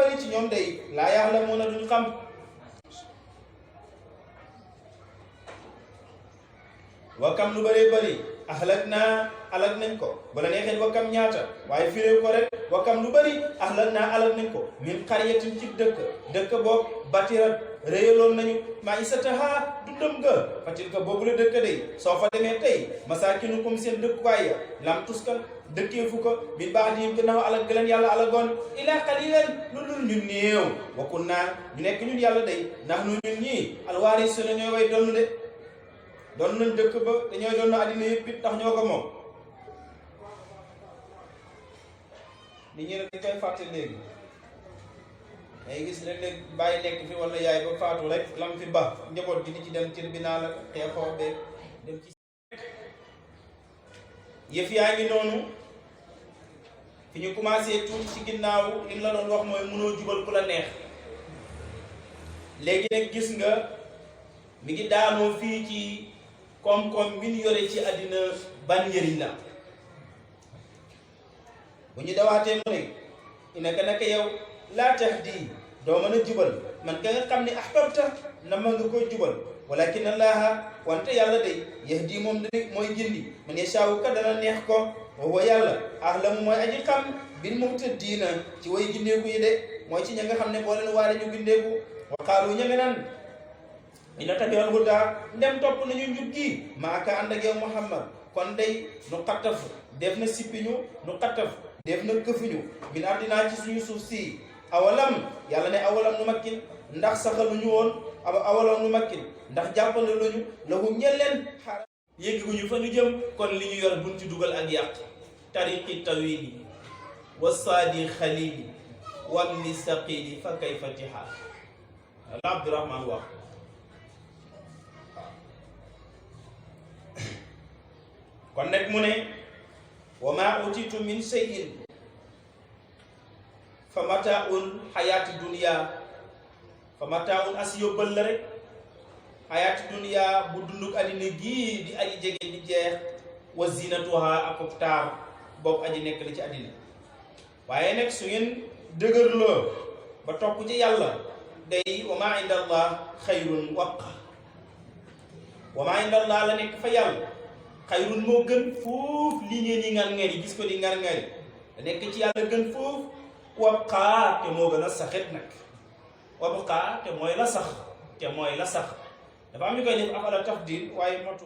bari ci ñoom day laa ya'lamuuna duñ xam wa kam lu bëree bëri ahlak naa alak nañ ko bala neexee wa kam ñaata waaye firee ko rek wa kam lu bëri ahlak naa alak nañ ko min qaryatin ci dëkk boobu batirat réyaloon nañu ma'isataha dundam ga fatilka boobu la dëkk day soo fa demee tey masaakinukum seen dëkkuwaay ya lam tuskan dëkkee fu ko min ba'dihim gannaaw alak gëleen yàlla alagoon ilaa qaliilan lu dul ñu néew wa kunnaa ñu nekk ñun yàlla day ndax nu ñun ñii alwaarisuuna ñooy way donn de doon nañ dëkk ba dañooy doon na àddina yëpp it ndax ñoo ko moom nit ñi dañ koy fàtte léegi day gis léeg-léeg bàyyi nekk fi wala yaay ba faatu rek lam fi ba njaboot gi di ci dem tribunal ak xeexoo beeg dem ci yëf yaa ngi noonu fi ñu commencé tuuti ci ginnaaw li la doon wax mooy mënoo jubal ku la neex léegi nag gis nga mi ngi daanoo fii ci koom-koom bi ñu yore ci àddina ban njëriñ la bu ñu dawaatee mu ne innaka naka yow laa tahdi doo mën a jubal man ka nga xam ne ahbabta na ma nga koy jubal walakin allaha wante yàlla day yahdi moom dana mooy gindi man yashaawu ka dana neex ko wa huwa yàlla ahlamu mooy aji xam bil muhtadiina ci way gindeeku yi de mooy ci ña nga xam ne boo leen waare ñu gindeeku wa qaalu ña nga naan ina tabi'al huda ndem topp nañu njub gi maaka ànd ak yow Muhammad kon day nu xattaf def na sippiñu nu xattaf def na këfuñu min ardinaa ci suñu suuf si awalam yàlla ne awalam nu makkin ndax saxaluñu woon awalam nu makkin ndax jàppale luñu lahum ñel leen xaar yëgguñu fa ñu jëm kon li ñu yor buñ ci dugal ak yàq tariqi tawili wa saadi xalili wamni saqili fa kayfa tiha la Abdurahman wax kon nag mu ne wa maa utitu min shay'in fa mataaul xayaati dunia fa mataaul as yóbbal la rek xayaati dunia bu dunduk addina gii di aji jege di jeex wa zinatuha ak taar boobu aji nekk la ci addina waaye nag su ngeen dëgërloo ba topp ci yàlla day wa maa inda allah xayrun wabqa wa maa inda allah la nekk fa yàlla xayrun moo gën foofu li ngeen yi ngar-ngari gis ko di ngar-ngari da nekk ci yàlla gën foofu wabqa te moo gën a saxit nag wabqa te mooy la sax dafa am ñu koy def afala tafdil waaye matu